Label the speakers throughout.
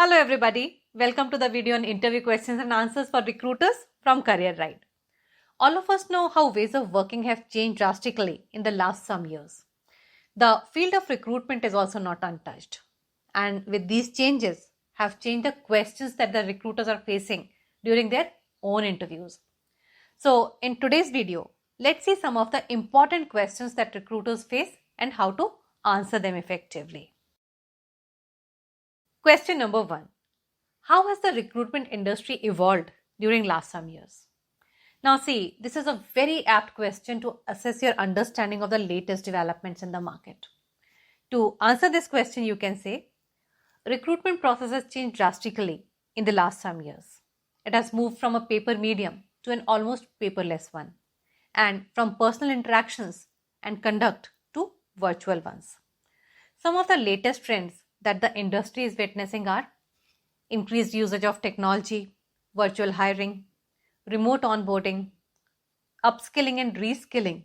Speaker 1: Hello everybody, welcome to the video on interview questions and answers for recruiters from CareerRide. All of us know how ways of working have changed drastically in the last some years. The field of recruitment is also not untouched. And with these changes have changed the questions that the recruiters are facing during their own interviews. So in today's video, let's see some of the important questions that recruiters face and how to answer them effectively. Question number 1. How has the recruitment industry evolved during last some years? Now see, this is a very apt question to assess your understanding of the latest developments in the market. To answer this question, you can say, recruitment process has changed drastically in the last some years. It has moved from a paper medium to an almost paperless one, and from personal interactions and conduct to virtual ones. Some of the latest trends that the industry is witnessing are increased usage of technology, virtual hiring, remote onboarding, upskilling and reskilling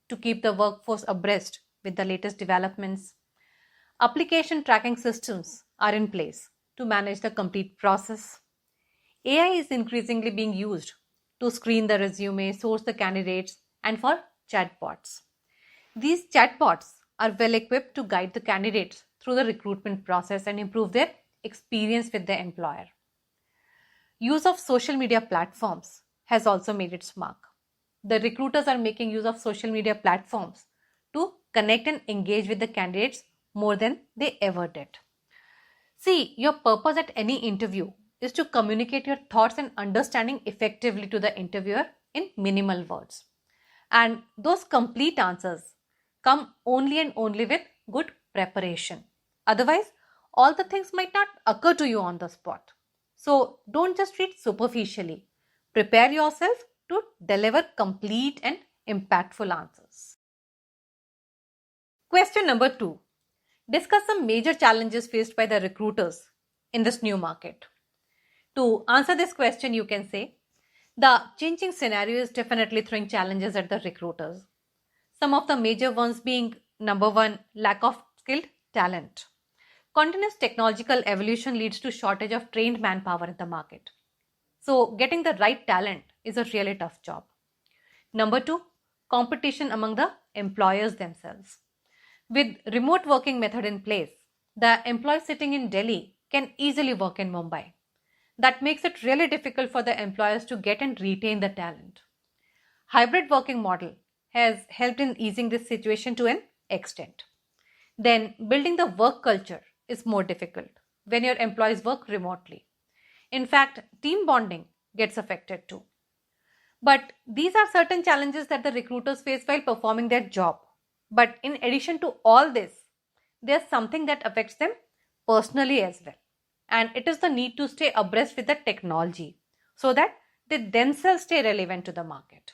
Speaker 1: to keep the workforce abreast with the latest developments. Application tracking systems are in place to manage the complete process. AI is increasingly being used to screen the resume, source the candidates, and for chatbots. These chatbots are well equipped to guide the candidates through the recruitment process and improve their experience with the employer. Use of social media platforms has also made its mark. The recruiters are making use of social media platforms to connect and engage with the candidates more than they ever did. See, your purpose at any interview is to communicate your thoughts and understanding effectively to the interviewer in minimal words. And those complete answers come only and only with good preparation. Otherwise, all the things might not occur to you on the spot. So don't just read superficially. Prepare yourself to deliver complete and impactful answers. Question number 2. Discuss some major challenges faced by the recruiters in this new market. To answer this question, you can say, the changing scenario is definitely throwing challenges at the recruiters. Some of the major ones being, number 1, lack of skilled talent. Continuous technological evolution leads to shortage of trained manpower in the market. So getting the right talent is a really tough job. Number 2, competition among the employers themselves. With remote working method in place, the employee sitting in Delhi can easily work in Mumbai. That makes it really difficult for the employers to get and retain the talent. Hybrid working model has helped in easing this situation to an extent. Then building the work culture is more difficult when your employees work remotely. In fact, team bonding gets affected too. But these are certain challenges that the recruiters face while performing their job. But in addition to all this, there's something that affects them personally as well. And it is the need to stay abreast with the technology so that they themselves stay relevant to the market.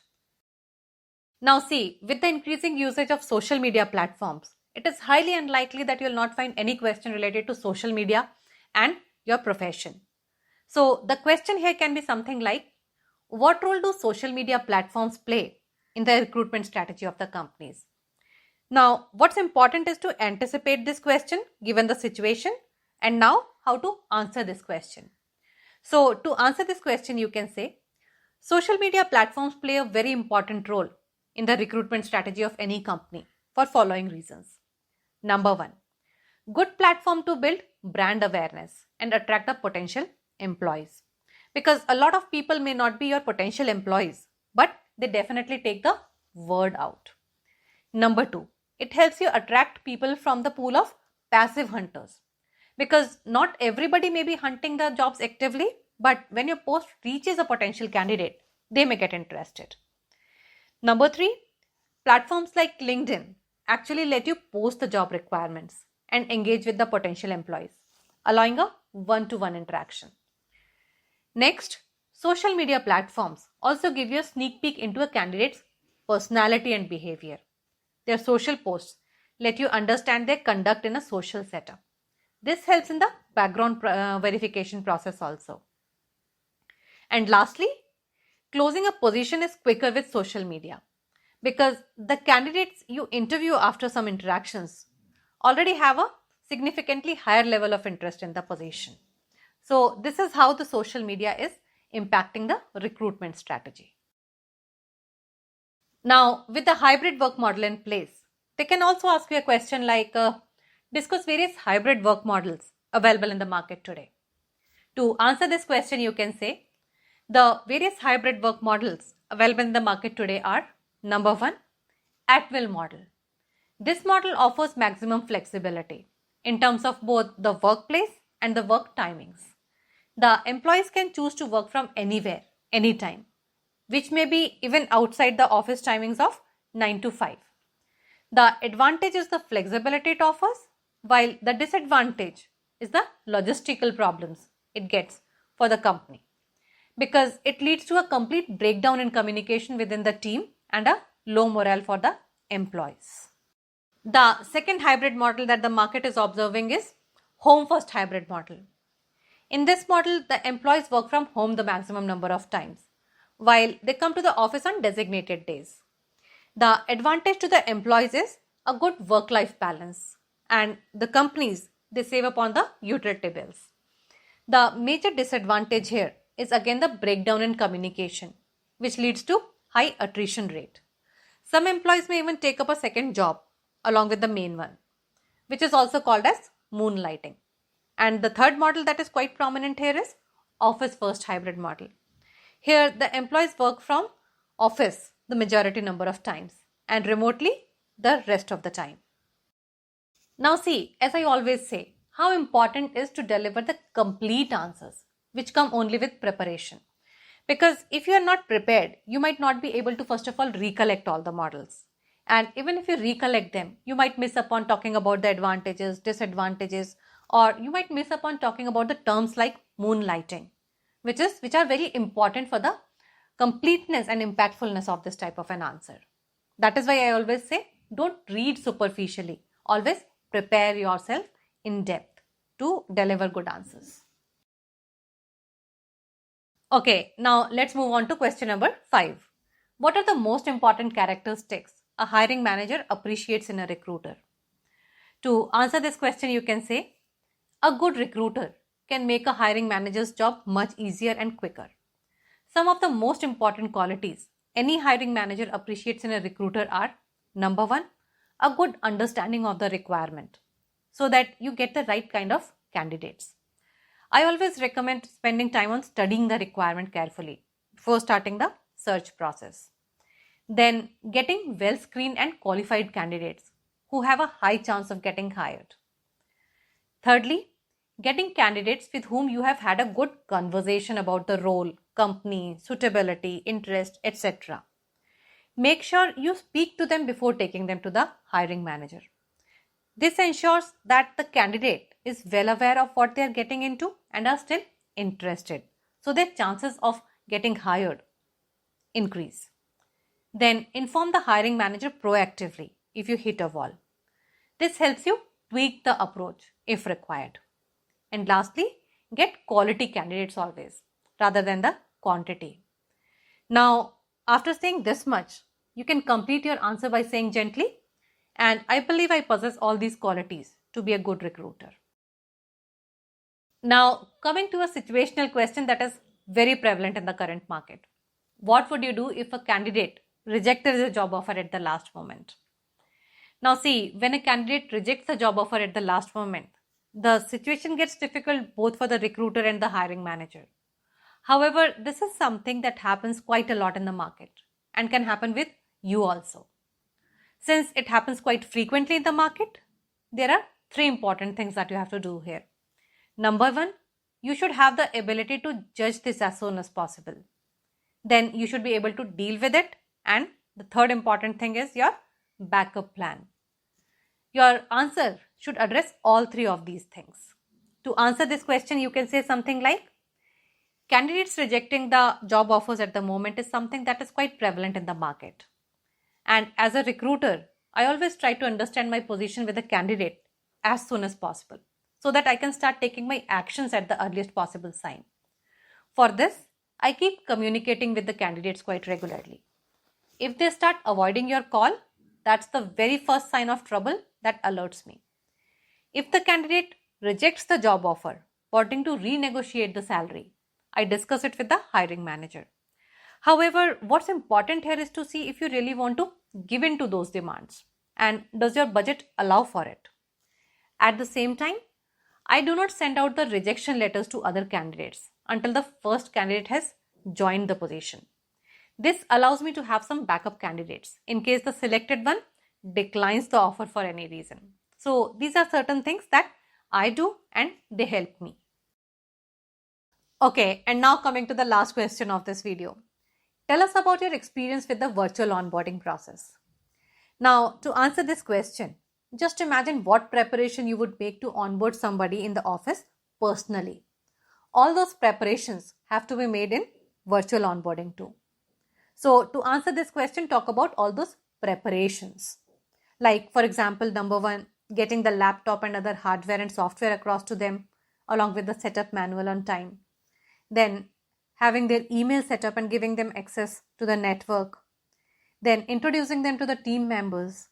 Speaker 1: Now see, with the increasing usage of social media platforms, it is highly unlikely that you will not find any question related to social media and your profession. So the question here can be something like, what role do social media platforms play in the recruitment strategy of the companies? Now, what's important is to anticipate this question given the situation, and now how to answer this question. So to answer this question, you can say, social media platforms play a very important role in the recruitment strategy of any company for following reasons. Number 1, good platform to build brand awareness and attract the potential employees. Because a lot of people may not be your potential employees, but they definitely take the word out. Number 2, it helps you attract people from the pool of passive hunters. Because not everybody may be hunting the jobs actively, but when your post reaches a potential candidate, they may get interested. Number 3, platforms like LinkedIn actually let you post the job requirements and engage with the potential employees, allowing a one-to-one interaction. Next, social media platforms also give you a sneak peek into a candidate's personality and behavior. Their social posts let you understand their conduct in a social setup. This helps in the background verification process also. And lastly, closing a position is quicker with social media because the candidates you interview after some interactions already have a significantly higher level of interest in the position. So this is how the social media is impacting the recruitment strategy. Now, with the hybrid work model in place, they can also ask you a question like, discuss various hybrid work models available in the market today. To answer this question, you can say, the various hybrid work models available in the market today are: number one, at-will model. This model offers maximum flexibility in terms of both the workplace and the work timings. The employees can choose to work from anywhere, anytime, which may be even outside the office timings of 9 to 5. The advantage is the flexibility it offers, while the disadvantage is the logistical problems it gets for the company, because it leads to a complete breakdown in communication within the team and a low morale for the employees. The second hybrid model that the market is observing is home first hybrid model. In this model, the employees work from home the maximum number of times, while they come to the office on designated days. The advantage to the employees is a good work-life balance, and the companies, they save upon the utility bills. The major disadvantage here is again the breakdown in communication, which leads to high attrition rate. Some employees may even take up a second job along with the main one, which is also called as moonlighting. And the third model that is quite prominent here is office first hybrid model. Here the employees work from office the majority number of times and remotely the rest of the time. Now see, as I always say, how important is to deliver the complete answers which come only with preparation. Because if you are not prepared, you might not be able to first of all recollect all the models. And even if you recollect them, you might miss upon talking about the advantages, disadvantages, or you might miss upon talking about the terms like moonlighting, which are very important for the completeness and impactfulness of this type of an answer. That is why I always say, don't read superficially. Always prepare yourself in depth to deliver good answers. Okay, now let's move on to question number 5. What are the most important characteristics a hiring manager appreciates in a recruiter? To answer this question, you can say, a good recruiter can make a hiring manager's job much easier and quicker. Some of the most important qualities any hiring manager appreciates in a recruiter are: number one, a good understanding of the requirement so that you get the right kind of candidates. I always recommend spending time on studying the requirement carefully before starting the search process. Then getting well screened and qualified candidates who have a high chance of getting hired. Thirdly, getting candidates with whom you have had a good conversation about the role, company, suitability, interest, etc. Make sure you speak to them before taking them to the hiring manager. This ensures that the candidate is well aware of what they are getting into and are still interested, so their chances of getting hired increase. Then inform the hiring manager proactively if you hit a wall. This helps you tweak the approach if required. And lastly, get quality candidates always rather than the quantity. Now, after saying this much, you can complete your answer by saying gently, and I believe I possess all these qualities to be a good recruiter. Now, coming to a situational question that is very prevalent in the current market. What would you do if a candidate rejected the job offer at the last moment? Now see, when a candidate rejects the job offer at the last moment, the situation gets difficult both for the recruiter and the hiring manager. However, this is something that happens quite a lot in the market and can happen with you also. Since it happens quite frequently in the market, there are 3 important things that you have to do here. Number 1, you should have the ability to judge this as soon as possible. Then you should be able to deal with it. And the third important thing is your backup plan. Your answer should address all 3 of these things. To answer this question, you can say something like, candidates rejecting the job offers at the moment is something that is quite prevalent in the market. And as a recruiter, I always try to understand my position with the candidate as soon as possible so that I can start taking my actions at the earliest possible sign. For this, I keep communicating with the candidates quite regularly. If they start avoiding your call, that's the very first sign of trouble that alerts me. If the candidate rejects the job offer wanting to renegotiate the salary, I discuss it with the hiring manager. However, what's important here is to see if you really want to give in to those demands and does your budget allow for it. At the same time, I do not send out the rejection letters to other candidates until the first candidate has joined the position. This allows me to have some backup candidates in case the selected one declines the offer for any reason. So these are certain things that I do and they help me. Okay, and now coming to the last question of this video. Tell us about your experience with the virtual onboarding process. Now, to answer this question, just imagine what preparation you would make to onboard somebody in the office personally. All those preparations have to be made in virtual onboarding too. So, to answer this question, talk about all those preparations. Like, for example, number one, getting the laptop and other hardware and software across to them along with the setup manual on time. Then having their email set up and giving them access to the network. Then introducing them to the team members.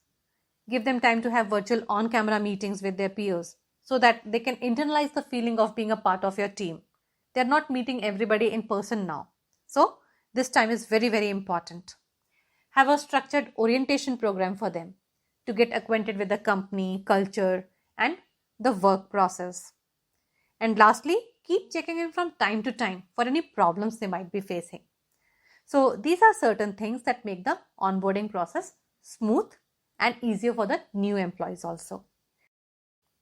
Speaker 1: Give them time to have virtual on-camera meetings with their peers so that they can internalize the feeling of being a part of your team. They're not meeting everybody in person now. So this time is very, very important. Have a structured orientation program for them to get acquainted with the company, culture, and the work process. And lastly, keep checking in from time to time for any problems they might be facing. So these are certain things that make the onboarding process smooth and easier for the new employees also.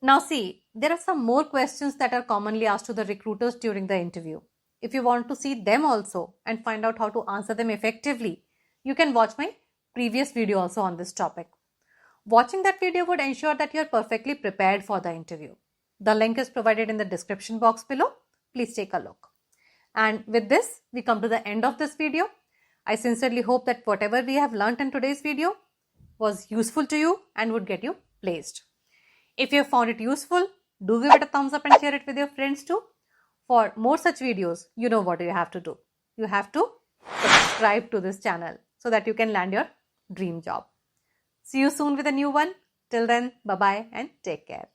Speaker 1: Now see, there are some more questions that are commonly asked to the recruiters during the interview. If you want to see them also and find out how to answer them effectively, you can watch my previous video also on this topic. Watching that video would ensure that you are perfectly prepared for the interview. The link is provided in the description box below. Please take a look. And with this, we come to the end of this video. I sincerely hope that whatever we have learnt in today's video was useful to you and would get you placed. If you have found it useful, do give it a thumbs up and share it with your friends too. For more such videos, you know what you have to do. You have to subscribe to this channel so that you can land your dream job. See you soon with a new one. Till then, bye-bye and take care.